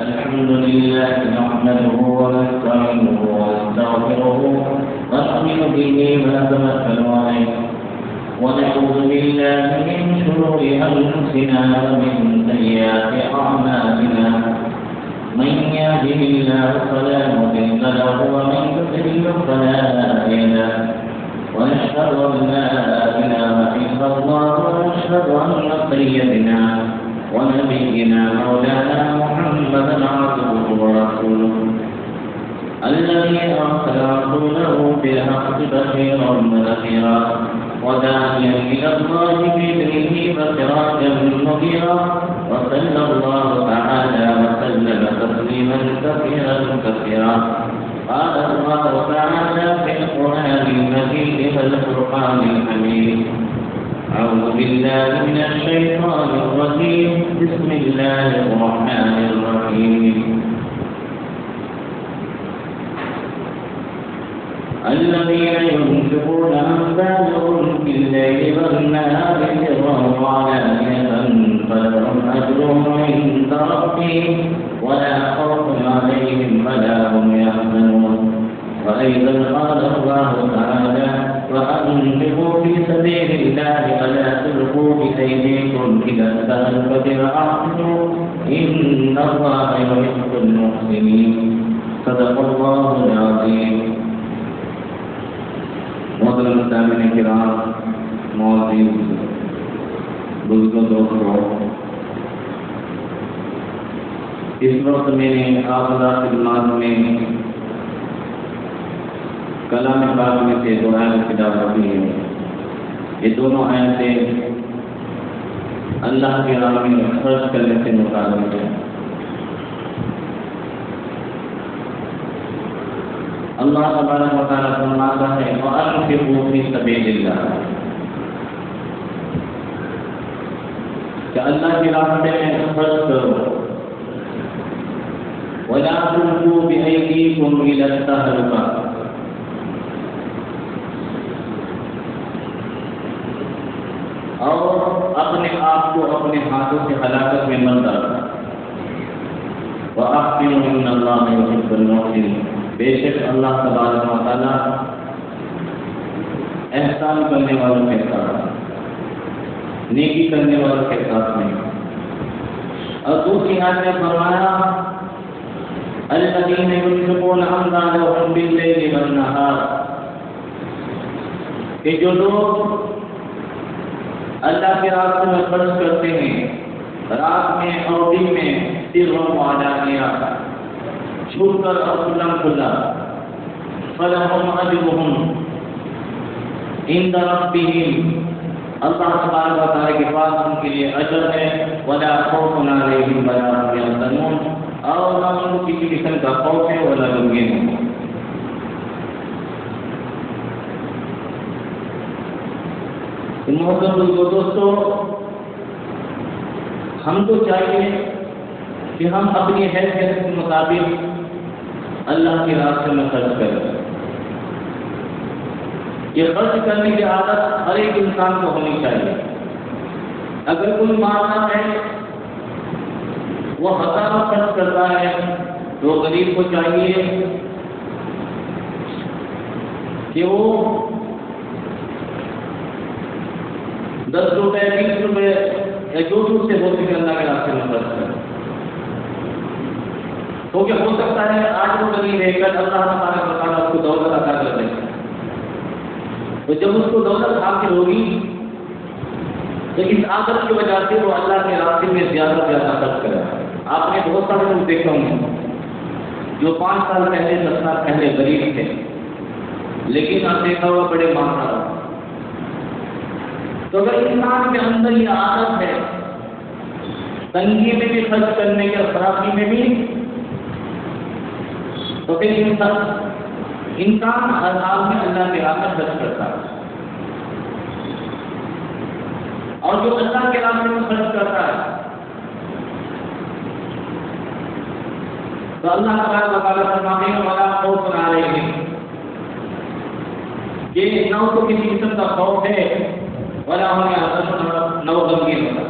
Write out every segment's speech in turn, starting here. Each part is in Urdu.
الحمد لله نحمده ونستعينه ونستغفره ونؤمن به ونتوكل عليه ونعوذ بالله من شرور أنفسنا ومن سيئات أعمالنا من يهده الله فلا مضل له ومن يضلل فلا هادي له ونشهد أن لا إله إلا الله ونشهد أن سيدنا ونبينا مولانا محمدا عبده ورسوله الذي أرسل رسوله بالحق بشيرا ونذيرا وداعيا إلى الله بإذنه وسراجا منيرا وصلى الله تعالى وسلم تسليما كثيرا كثيرا قال الله تعالى في القرآن المجيد والفرقان الحميد أعوذ بالله من الشيطان الرجيم بسم الله الرحمن الرحيم الذين ينفقون أموالهم بالليل والنهار سرا وعلانية فلهم أجرهم عند ربهم ولا خوف عليهم ولا هم يحزنون وأيضا قال الله تعالى وأنفقوا في سبيل الله ولا تلقوا بأيديكم إلى التهلكة وأحسنوا إن الله يحب المحسنين صدق الله العظيم. محترم سامعین کرام، معزز بزرگوں، دوستوں، اس وقت میں نے آپ خدمات میں کلام پاک میں سے دو آیتیں تلاوت کی ہیں. یہ دونوں آیتیں اللہ کے راہ میں خرچ کرنے سے متعلق ہیں. اللہ تبارک و تعالیٰ فرماتا ہے وَأَنفِقُوا فِي سَبِيلِ اللَّهِ، کہ اللہ کی راستے میں خرچ کرو. وَلَا تُلْقُوا بِأَيْدِيكُمْ إِلَى التَّهْلُكَةِ، اور اپنے آپ کو اپنے ہاتھوں سے ہلاکت میں مت ڈالو. وَأَحْسِنُوا إِنَّ اللَّهَ يُحِبُّ الْمُحْسِنِينَ، بے شک اللہ تبارک و تعالیٰ احسان کرنے والوں کے ساتھ، نیکی کرنے والوں کے ساتھ نہیں. اور دوسری آیت میں فرمایا الذین ينفقون أموالهم باللیل والنہار، کہ جو لوگ اللہ کے راستے میں خرچ کرتے ہیں رات میں اور دن میں، سرا وعلانیہ، چھپ کر اور کھلا کھلا، فلہم اجرہم عند ربہم، اللہ تبارک و تعالیٰ کے پاس ان کے لیے اجر ہے. ولا خوف علیہم ولا هم يحزنون، اور نہ ان کو کسی قسم کا خوف ہے ولا غمگین ہے. محترم دوستوں، ہم کو چاہیے کہ ہم اپنی حیثیت کے مطابق اللہ کے راستے میں خرچ کریں. یہ خرچ کرنے کی عادت ہر ایک انسان کو ہونی چاہیے. اگر کوئی مالدار ہے وہ ہزاروں خرچ کرتا ہے تو غریب کو چاہیے کہ وہ 10 روپے 20 روپے یا جو سے ہو سکے اللہ کے راستے میں خرچ کریں. کیونکہ ہو سکتا ہے آج وہ غریب ہے، کل اللہ تبارک و تعالیٰ اس کو دولت عطا کر دیں. تو جب اس کو دولت حاصل ہوگی تو اس عادت کی وجہ سے وہ اللہ کے راستے میں زیادہ سے زیادہ خرچ کرے. آپ نے بہت سارے لوگ دیکھے ہوں گے جو 5 سال پہلے 10 سال پہلے غریب تھے، لیکن آپ دیکھا ہوا بڑے مالدار. تو اگر انسان کے اندر یہ عادت ہے تنگی میں بھی خرچ کرنے کی اور فراخی میں بھی، تو پھر انسان ہر حال میں اللہ کے راہ میں خرچ کرتا ہے. اور جو اللہ کے راستے میں خرچ کرتا ہے تو اللہ تبارک و تعالیٰ فرماتے ہیں ولا خوف علیہم، کہ نہ تو کسی قسم کا خوف ہے ولا هم يحزنون، نہ غمگین ہوتا.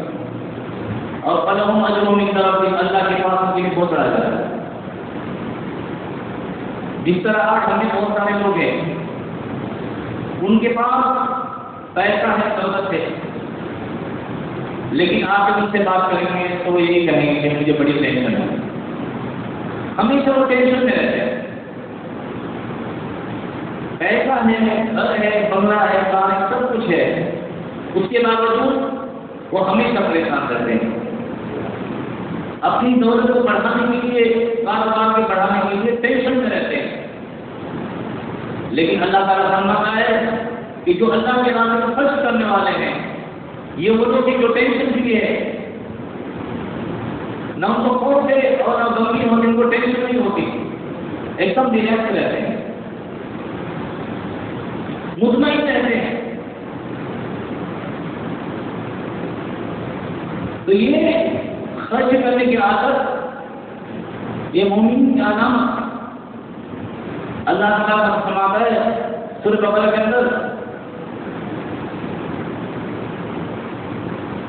اور فلہم اجر من ربہم، اللہ کے پاس ان کے پہنچا جاتا ہے. جس طرح آج ہمیں بہت سارے لوگ ہیں ان کے پاس پیسہ ہے، دولت ہے، لیکن آپ ان سے بات کریں گے تو وہ یہی کہیں گے کہ مجھے بڑی ٹینشن ہے. ہمیشہ وہ ٹینشن میں رہتے ہیں. پیسہ ہے، گھر ہے، بنگلہ ہے، کار ہے، سب کچھ ہے، اس کے باوجود وہ ہمیشہ پریشان رہتے ہیں. اپنی دولت کو بڑھانے کے لیے، کاروبار کو بڑھانے کے لیے ٹینشن میں رہتے ہیں. لیکن اللہ تعالیٰ فرماتا ہے کہ جو اللہ کے راستے میں خرچ کرنے والے ہیں یہ وہ لوگ جو ٹینشن فری ہے، نہ ان کو خوف ہے اور نہ غمگین ہوتے، ان کو ٹینشن نہیں ہوتی، ایک دم ریلیکس رہتے ہیں، مطمئن رہتے ہیں. تو یہ خرچ کرنے کی عادت یہ مومن کی علامت. اللہ تعالیٰ فرماتا ہے سورۃ بقرہ کے اندر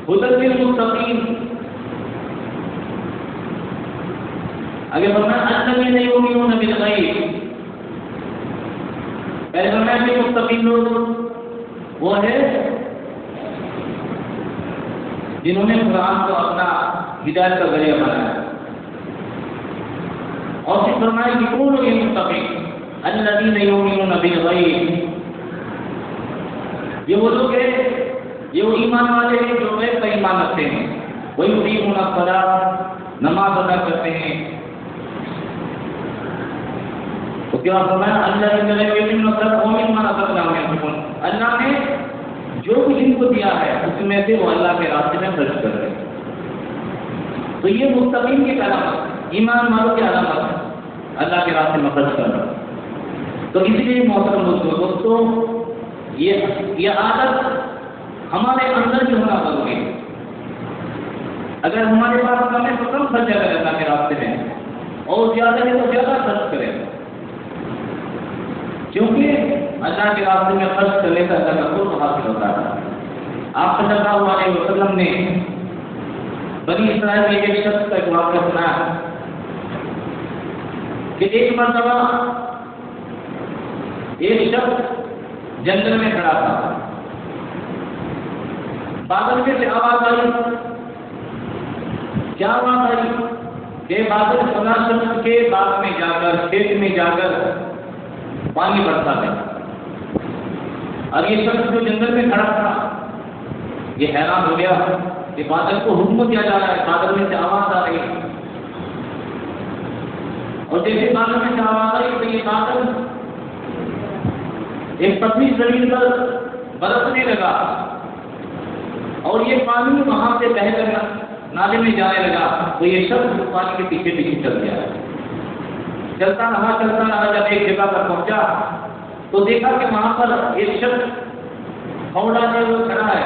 ہدی للمتقین، اگر فرمایا الذین یؤمنون بالغیب، پہلے فرمایا کہ متقین لوگ وہ ہے جنہوں نے قرآن کو اپنا ہدایت کا ذریعہ بنایا، اور پھر فرمایا کہ کونوا للمتقین الذین یؤمنون بالغیب، یہ وہ لوگ ہیں، یہ وہ ایمان والے ہیں جو غیب پر ایمان رکھتے ہیں. وَيُقِيمُونَ الصَّلَاةَ، نماز ادا کرتے ہیں. تو کیا فرمایا الذین لا یؤمنون وَمِمَّا رَزَقْنَاهُمْ يُنْفِقُونَ، اللہ نے جو کچھ ان کو دیا ہے اس میں سے وہ اللہ کے راستے میں خرچ کر رہے ہیں. تو یہ متقین کی علامت، ایمان والوں کی علامت ہے اللہ کے راستے میں خرچ کرنا. تو اس لیے محترم دوستوں یہ عادت ہمارے اندر بھی ہونا ضروری ہے. اگر ہمارے پاس کم ہے تو کم خرچہ کریں اللہ کے راستے میں، اور زیادہ ہے تو زیادہ خرچ کریں، کیونکہ اللہ کے راستے میں خرچ کرنے کا اللہ کا قرب حاصل ہوتا ہے. آپ صلی اللہ علیہ وسلم نے بنی اسرائیل کے ایک شخص کا ایک واقعہ سنایا کہ ایک مرتبہ ایک شخص جنگل میں کھڑا تھا، بادل میں سے آواز آئی. کیا آواز آئی کہ بادل فلاں شخص کے باغ میں جا کر، کھیت میں جا کر پانی برسا ہے. اور یہ شخص جو جنگل میں کھڑا تھا یہ حیران ہو گیا کہ بادل کو حکم دیا جا رہا ہے، بادل میں سے آواز آ رہی ہے. اور جیسے بادل میں سے آواز آئی تو یہ بادل ایک پتلی زمین پر برسنے لگا اور یہ پانی وہاں سے بہہ کر نالے میں جانے لگا. تو یہ شخص پانی کے پیچھے پیچھے چل گیا، چلتا رہا. جب ایک جگہ پر پہنچا تو دیکھا کہ وہاں پر ایک شخص پھوڑا جو وہ کھڑا ہے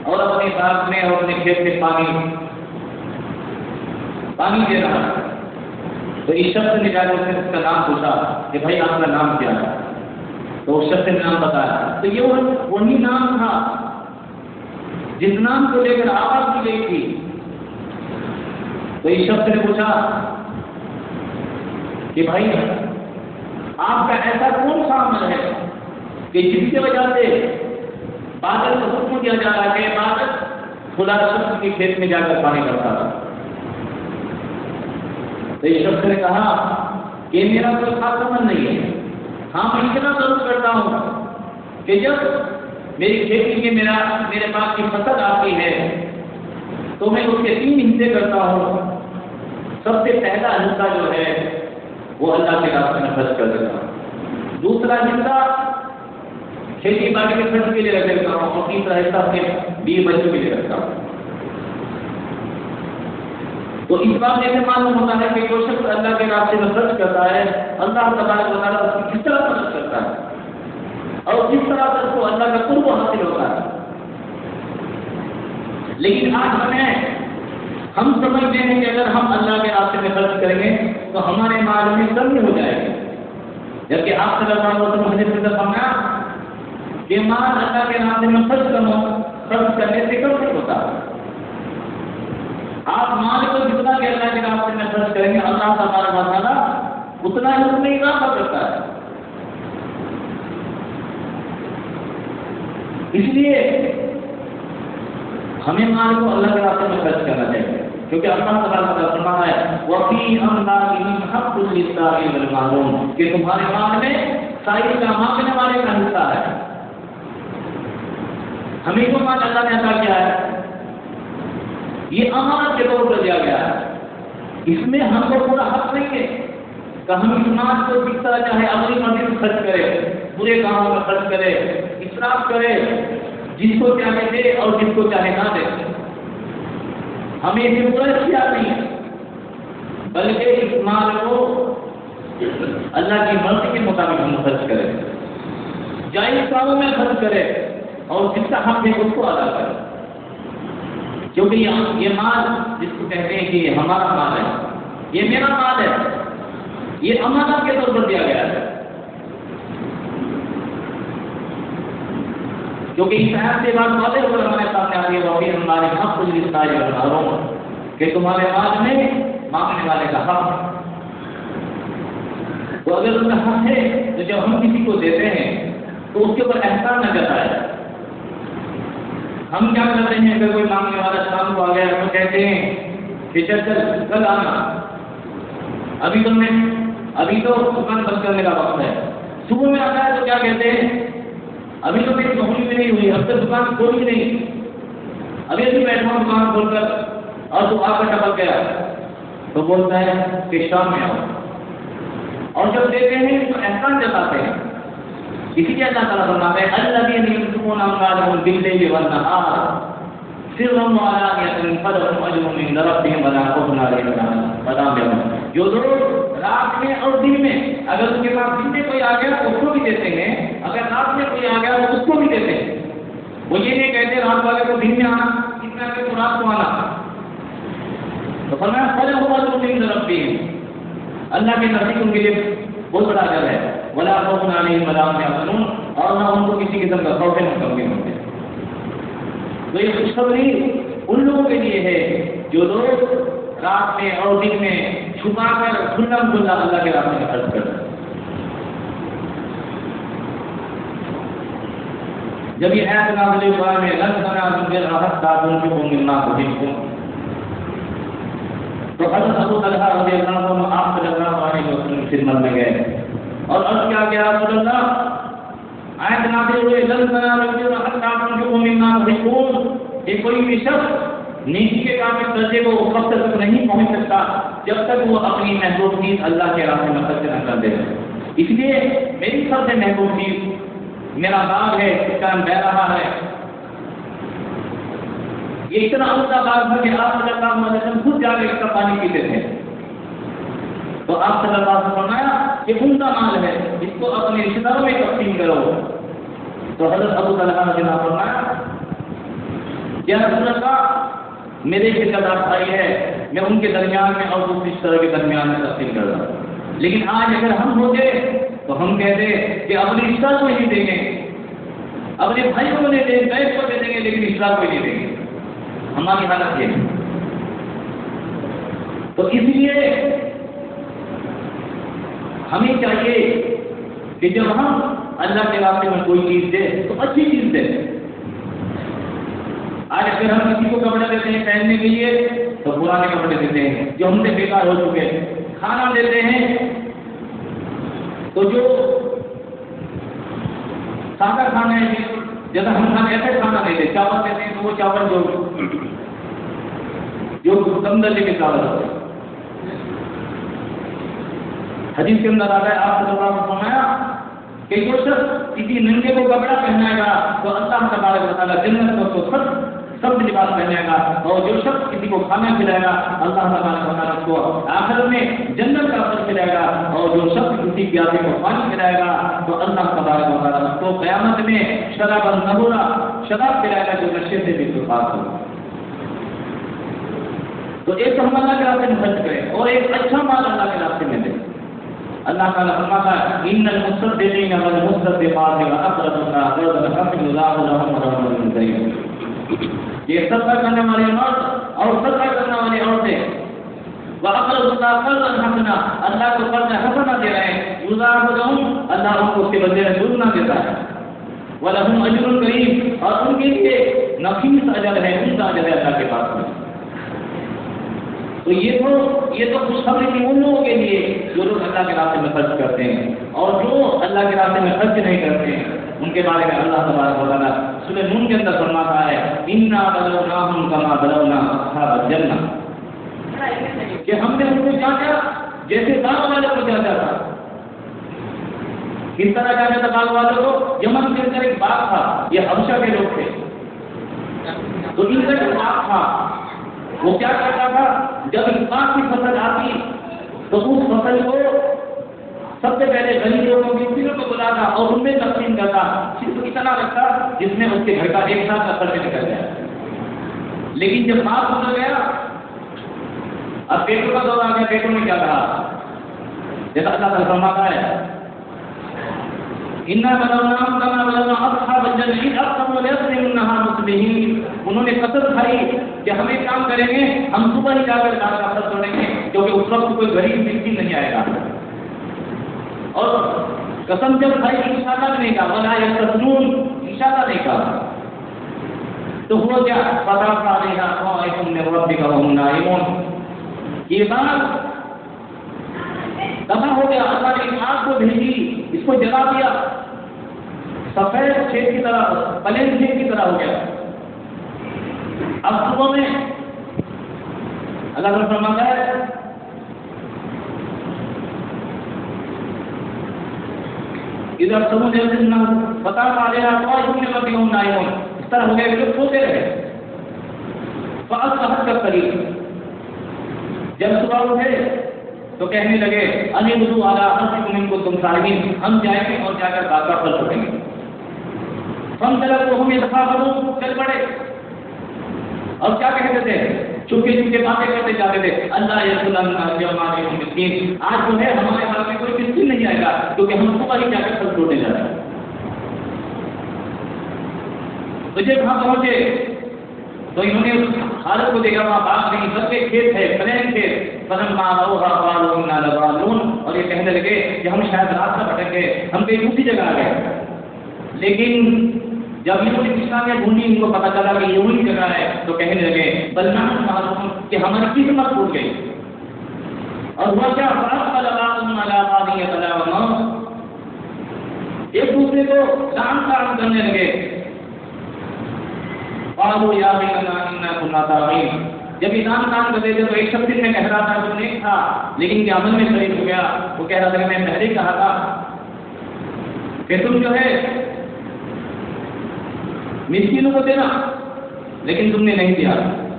اور اپنے باغ میں اور اپنے کھیت میں پانی دے رہا ہے. تو اس شخص نے جا کر اس کا نام پوچھا کہ بھائی آپ کا نام کیا ہے؟ تو اس شخص نے نام بتایا. تو یہ وہی نام تھا جس نام کو لے کر آواز کی گئی تھی. تو اس شخص نے پوچھا کہ بھائی آپ کا ایسا کون سا عمل ہے کہ جس کی وجہ سے بادل کو حکم دیا جا رہا ہے کہ بادل خدا شخص کے کھیت میں جا کر پانی کرتا تھا؟ تو اس شخص نے کہا کہ میرا کوئی خاص عمل نہیں ہے، ہاں میں اتنا ضرور کرتا ہوں کہ جب میری کھیتی میں میرے پاس کی فصل آتی ہے تو میں اس کے 3 حصے کرتا ہوں. سب سے پہلا حصہ جو ہے وہ اللہ کے راستے میں خرچ کر دیتا ہوں، دوسرا حصہ کھیتی باڑی کے خرچ کے لیے رکھ دیتا ہوں، اور تیسرا حصہ اپنے بیوی بچوں کے لیے رکھتا ہوں. تو اس بات سے معلوم ہوتا ہے کہ جو شخص اللہ کے راستے میں خرچ کرتا ہے اللہ تبارک و تعالیٰ اس کی کس طرح مدد کرتا ہے اور کس طرح سے اس کو اللہ کا قرب حاصل ہوتا ہے. لیکن آج ہم سمجھتے ہیں کہ اگر ہم اللہ کے راستے میں خرچ کریں گے تو ہمارے مال میں کمی ہو جائے گی، جبکہ آپ صلی اللہ علیہ وسلم حدیث میں فرمایا کہ مال اللہ کے راستے میں خرچ کرنے سے کم نہیں ہوتا. آپ مال کو جتنا کہ اللہ کے راستے میں خرچ کریں گے اللہ تبارک و تعالیٰ اتنا ہی اس میں اضافہ کرتا ہے. اس لیے ہمیں مال کو اللہ کے راستے میں خرچ کرنا چاہیے، کیونکہ اللہ تعالیٰ کا فرمان ہے وَفِي أَمْوَالِهِمْ حَقٌّ لِلسَّائِلِ وَالْمَحْرُومِ کہ تمہارے مال میں سائل کا مانگنے والے کا حصہ ہے. ہمیں جو مال اللہ نے عطا کیا ہے یہ امانت کے طور پر دیا گیا ہے. اس میں ہم کو پورا حق نہیں ہے کہ ہم اس مال کو جس طرح چاہے اپنی مرضی سے خرچ کرے، برے کاموں میں خرچ کرے، اسراف کرے، جس کو چاہے دے اور جس کو چاہے نہ دے. ہمیں اس میں پورا اختیار نہیں ہے، بلکہ اس مال کو اللہ کی مرضی کے مطابق ہم خرچ کرے، جائز کاموں میں خرچ کرے اور جس کا حق ہے اس کو ادا کرے. کیونکہ یہ مال جس کو کہتے ہیں کہ یہ ہمارا مال ہے، یہ میرا مال ہے، یہ امانت کے طور پر دیا گیا ہے. کیونکہ اس آیت سے بات واضح ہو کر ہمارے سامنے آتی ہے وہی ہمارے حق للسائل والمحروم کہ تمہارے مال میں مانگنے والے کا حق. تو اگر ان کا حق ہے تو جب ہم کسی کو دیتے ہیں تو اس کے اوپر احسان نہ جتائے. ہم کیا کرتے ہیں اگر کوئی مانگنے والا شام کو آ گیا تو کہتے ہیں کہ چل کل آنا، ابھی تو دکان بند کرنے کا وقت ہے. صبح میں آتا ہے تو کیا کہتے ہیں ابھی تو میری نوکری بھی نہیں ہوئی، اب تک دکان کھولی نہیں، ابھی بیٹھا ہوں دکان کھول کر اور تو آ کر ٹپک گیا تو بولتا ہے کہ شام میں آؤ. اور جب دیتے ہیں تو احسان جتاتے ہیں. اسی لیے اللہ تعالیٰ فرماتے ہیں الذین ينفقون أموالهم بالليل والنهار سرا وعلانية فلهم أجرهم عند ربهم ولا خوف عليهم ولا هم يحزنون. جو لوگ رات میں اور دن میں اگر ان کے پاس دن میں کوئی آ گیا تو اس کو بھی دیتے ہیں، اگر رات میں کوئی آ گیا تو اس کو بھی دیتے ہیں. وہ یہ نہیں کہتے رات والے کو دن میں آنا، دن میں آگے تو رات کو آنا. تو فرمایا فلهم أجرهم عند ربهم اللہ کے نزدیک ان کے لیے بہت بڑا اجر ہے. ولا خوف عليهم ولا هم يحزنون اور نہ ان کو کسی قسم کا خوف نہ غم ہوتے. تو یہ خوشخبری ان لوگوں کے لیے ہے جو لوگ رات میں اور دن میں چھپا کر کھلم کھلا اللہ کے راستے میں خرچ کرتے ہیں. جب یہ آیت نازل ہوئی میں لن تنالوا البر حتى تنفقوا مما تحبون تو حضرت ابو طلحہ رضی اللہ عنہ آپ صلی اللہ علیہ وسلم کی خدمت میں گئے اور عرض کیا کہ رسول اللہ آیت نازل ہوئی لن تنالوا البر حتى تنفقوا مما تحبون. یہ کوئی بھی شخص نیکی کے کام میں درجے کو اس وقت تک نہیں پہنچ سکتا جب تک وہ اپنی محبوب چیز اللہ کے راستے میں خرچ نہ کر دے. اس لیے میری سب سے محبوب چیز میرا باغ ہے، اس کا بہ رہا ہے. یہ اتنا عمدہ باغ ہے کہ آپ صلی اللہ علیہ وسلم خود جا کے اس کا پانی پیتے تھے. تو آپ صلی اللہ علیہ وسلم فرمایا کہ عمدہ مال ہے، اس کو اپنے رشتہ داروں میں تقسیم کرو. تو حضرت ابو طلحہ نے فرمایا یا رسول اللہ میرے ایک رشتہ دار بھائی ہے، میں ان کے درمیان میں اور دوسری طرح کے درمیان میں تقسیم کر رہا ہوں. لیکن آج اگر ہم ہوتے تو ہم کہتے کہ اپنے رشتہ کو نہیں دیں گے، اپنے بھائی کو نہیں دیں گے، کو دے دیں گے لیکن رشتہ کو نہیں دیں گے. ہماری حالت یہ ہے. تو اس لیے ہمیں چاہیے کہ جب ہم اللہ کے راستے میں کوئی چیز دے تو اچھی چیز دے. آج اگر ہم کسی کو کپڑا دیتے ہیں پہننے کے لیے تو پرانے کپڑے دیتے ہیں جو ہم سے بیکار ہو چکے ہیں. کھانا دیتے ہیں تو جو سادہ کھانا ہے جیسا ہم کھانا ایسے کھانا دیتے ہیں. چاول دیتے ہیں تو وہ چاول جو کم درجے کے چاول ہوتے ہیں. حدیث کے اندر آتا ہے آپ صلی اللہ علیہ وسلم نے فرمایا کہ جو شخص کسی ننگے کو کپڑا پہنائے گا تو اللہ تبارک و تعالیٰ جنت میں اس کو سب لباس پہنائے گا. اور جو شخص کسی کو کھانا کھلائے گا اللہ تبارک و تعالیٰ اس کو آخر میں جنت کا اثر کھلائے گا. اور جو شخص کسی پیاسے کو پانی کھلائے گا تو اللہ تبارک و تعالیٰ اس کو قیامت میں شراب النبورہ شراب پلائے گا جو نشے سے بھی خاص ہوگا. تو ایک ہم اللہ کے راستے میں خرچ کریں اور ایک اچھا مال اللہ کے راستے میں دیں. اللہ تعالیٰ فرماتا ہے ان المصدقین والمصدقات واقرضوا الله قرضا حسنا يضاعف لهم اجرا كريما. یہ صدقہ کرنے والے مرد اور صدقہ کرنے والی عورتیں وَأَقْرَضُوا اللَّهَ قَرْضًا حَسَنًا، اللہ کو قرض حسنہ دے رہے ہیں، یُضَاعِفُ لَهُمْ، اللہ ان کو اس کے بدلے میں دوگنا دیتا ہے، وَلَهُمْ أَجْرٌ كَرِيمٌ، اور ان کے لیے نفیس اجر ہے، ان کا اجر ہے اللہ کے پاس میں۔ تو یہ تو خوشخبری تھی ان لوگوں کے لیے جو لوگ اللہ کے راستے میں خرچ کرتے ہیں، اور جو اللہ کے راستے میں خرچ نہیں کرتے ہیں ان کے بارے میں اللہ تبارک و تعالیٰ سورہ نون کے اندر فرماتا ہے اِنَّا بَلَوْنَاهُمْ كَمَا بَلَوْنَا أَصْحَابَ الْجَنَّةِ، کہ ہم نے ان کو جانچا جیسے باغ والے کو جانچا تھا۔ کس طرح جانچا تھا باغ والوں کو؟ یمن کے اندر ایک باغ تھا، یہ حبشہ کے لوگ تھے، تو ان کا جو باغ تھا وہ کیا کرتا تھا، جب اس باغ کی فصل آتی تو اس فصل کو سب سے پہلے غریب لوگوں مسکینوں کو بلاتا اور ان میں تقسیم کرتا، صرف اتنا رکھتا جس میں اس کے گھر کا ایک ساتھ کا خرچ نکل جائے۔ لیکن جب باغ گزر گیا، اب پیٹوں کا دور آ گیا، پیٹوں میں کیا کہا، جیسا اللہ تعالیٰ فرماتا ہے اِنَّا بَلَوْنَاهُمْ كَمَا بَلَوْنَا أَصْحَابَ الْجَنَّةِ إِذْ أَقْسَمُوا لَيَصْرِمُنَّهَا مُصْبِحِينَ، انہوں نے قسم کھائی کہ ہم ایک کام کریں گے، ہم صبح ہی جا کر دار کا خرچ توڑیں گے، کیونکہ اس وقت کوئی غریب مسکین نہیں آئے گا۔ اور قسم جب کھائی انشاءاللہ بھی نہیں کہا، وَلَا يَسْتَثْنُونَ، انشاءاللہ نہیں کہا، تو ہوا کیا، فَطَافَ عَلَيْهَا طَائِفٌ مِّن رَّبِّكَ وَهُمْ نَائِمُونَ، یہ بات تباہ ہو گیا، اللہ نے ایک آگ کو بھیجی، اس کو جلا دیا، سفید شیر کی طرح، پلین شیر کی طرح ہو گیا۔ اب صبح میں اللہ تعالیٰ فرماتا ہے ادھر سمجھ پتا پالے اس طرح ہو گیا کہ لوگ سوتے رہے، فَأَصْبَحَتْ كَالصَّرِيمِ، جب صبح اٹھے تو کہنے لگے اَنِبْدُوا عَلَىٰ أَنفُسِكُمْ إِن كُنتُمْ صَارِمِينَ، ہم جائیں گے اور جا کر باغ کا پھل توڑیں گے۔ فَانْطَلَقُوا يَتَخَافَتُونَ، چل پڑے، اور کیا کہتے تھے، چپکے چپکے باتیں کرتے جاتے تھے، اللہ يَسْأَلُنَّا الْيَوْمَ عَنِ الْمِسْكِينِ، آج جو ہے ہمارے بارے میں کوئی مسکین نہیں آئے گا کیونکہ ہم صبح ہی جا کر پھل توڑنے جا رہے ہیں۔ تو جب وہاں پہنچے تو انہوں نے اس حالت کو دیکھا، وہاں باغ نہیں، سب کے کھیت ہے، پلین کھیت، فَلَمَّا رَأَوْهَا قَالُوا إِنَّا لَضَالُّونَ، اور یہ کہنے لگے کہ ہم شاید راستہ بھٹک گئے، ہم کہیں دوسری جگہ آ گئے۔ لیکن جب انہوں نے نشانیاں ڈھونڈی، ان کو پتا چلا کہ یہ وہی جگہ ہے، تو کہنے لگے بل نحن محرومون، کہ ہماری قسمت ٹوٹ گئی۔ اور ہوا کیا، فَأَقْبَلَ بَعْضُهُمْ عَلَىٰ بَعْضٍ يَتَلَاوَمُونَ، ایک دوسرے کو لعن طعن کرنے لگے، قالوا یا ویلنا انا كنا طاغین، جب انعام کام کرتے تھے تو ایک شخص نے کہہ رہا تھا جو نیک تھا لیکن کہ عمل میں شریک ہو گیا، وہ کہہ رہا تھا کہ میں پہلے ہی کہا تھا کہ تم جو ہے مسکینوں کو دینا، لیکن تم نے نہیں دیا۔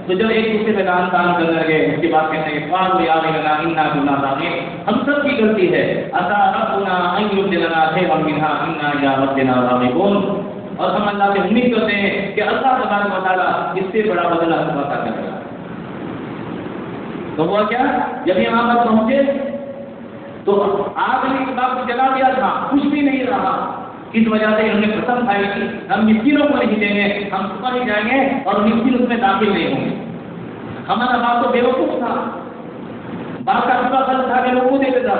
تو جب ایک دوسرے پہ دان کام کرنے لگے، اس کے بعد کہتے ہیں قالوا یا ویلنا انا كنا طاغین، ہم سب کی غلطی ہے، عسى ربنا ان يبدلنا خيرا منها انا الى ربنا راغبون، اور ہم اللہ سے امید کرتے ہیں کہ اللہ تبارک و تعالیٰ اس سے بڑا بدلہ ہمیں عطا کرے گا۔ تو ہوا کیا، جب یہاں پر پہنچے تو آگ نے اس باغ کو جلا دیا تھا، کچھ بھی نہیں رہا، اس وجہ سے انہوں نے قسم کھائی کہ ہم مسکینوں کو نہیں دیں گے، ہم صبح ہی جائیں گے اور مسکین اس میں داخل نہیں ہوں گے۔ ہمارا باغ تو بیوقوف تھا، باغ کا پورا پھل اٹھا کے لوگوں کو دیتے تھا،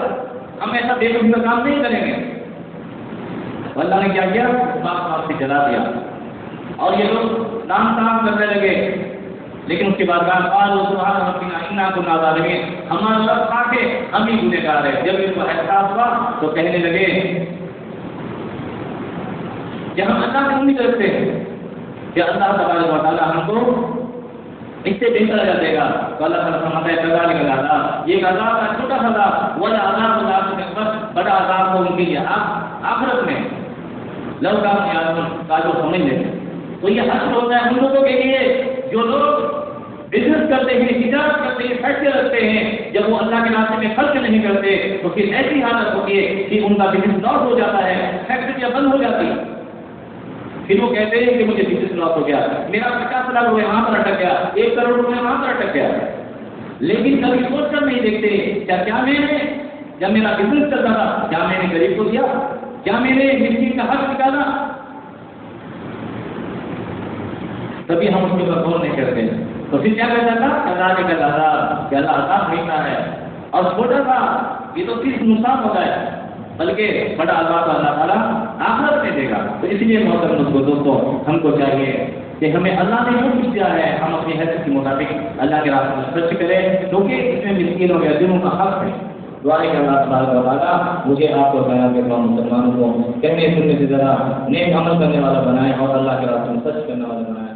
ہم ایسا بیوقوفی کا کام نہیں کریں گے۔ اللہ نے کیا کیا، باغ سے جلا دیا، اور یہ لوگ نام کام کرنے لگے، لیکن اس کے بعد قالوا سبحان ربنا انا كنا ظالمین، ہمارا رب تھا کہ ہم ہی گنہگار ہیں۔ جب ان کو احساس ہوا تو کہنے لگے کہ ہم اللہ سے امید رکھتے ہیں کہ اللہ تبارک و تعالیٰ ہم کو اس سے بہتر اجر دے گا۔ تو اللہ تعالیٰ فرماتا ہے کذالک العذاب، یہ عذاب ہے چھوٹا عذاب، والعذاب الآخرۃ اکبر، بڑا عذاب ہو ان کے لیے آخرت میں، لو کانوا یعلمون، جو سمجھ لیں۔ تو یہ حشر ہوتا ہے ان لوگوں کے لیے جو لوگ بزنس کرتے ہیں، تجارت کرتے ہیں، فیکٹری رکھتے ہیں، جب وہ اللہ کے راستے میں خرچ نہیں کرتے تو پھر ایسی حالت ہوتی ہے کہ ان کا بزنس لاس ہو جاتا ہے، فیکٹریاں بند ہو جاتی ہیں، پھر وہ کہتے ہیں کہ مجھے بزنس لاس ہو گیا، میرا 50 لاکھ روپے وہاں پر اٹک گیا، 1 کروڑ روپے وہاں پر اٹک گیا، لیکن کبھی سوچ کر نہیں دیکھتے کیا میں نے جب میرا بزنس چلتا تھا کیا میں نے غریب کو دیا، کیا میں نے مسکین کا حق نکالا، کبھی ہم اس کے اوپر غور نہیں کرتے۔ تو پھر کیا کہتا تھا کذالک العذاب کہ اللہ عذاب بھیجتا ہے. اور چھوٹا تھا یہ تو 30 نقصان ہوتا ہے بلکہ بڑا عذاب اللہ تعالیٰ آخرت میں دے گا. تو اس لیے محترم دوستوں ہم کو چاہیے کہ ہمیں اللہ نے جو کچھ دیا ہے ہم اپنی حیثیت کے مطابق اللہ کے راستے میں خرچ کریں کیونکہ اس میں مسکینوں کے یتیموں کا حق ہے. دعا ہے کہ اللہ تبارک و تعالیٰ مجھے آپ کو خیال کے تمام مسلمانوں کو کہنے سننے سے ذرا نیک عمل کرنے والا بنائے اور اللہ کے راستے میں خرچ کرنے والا بنائے.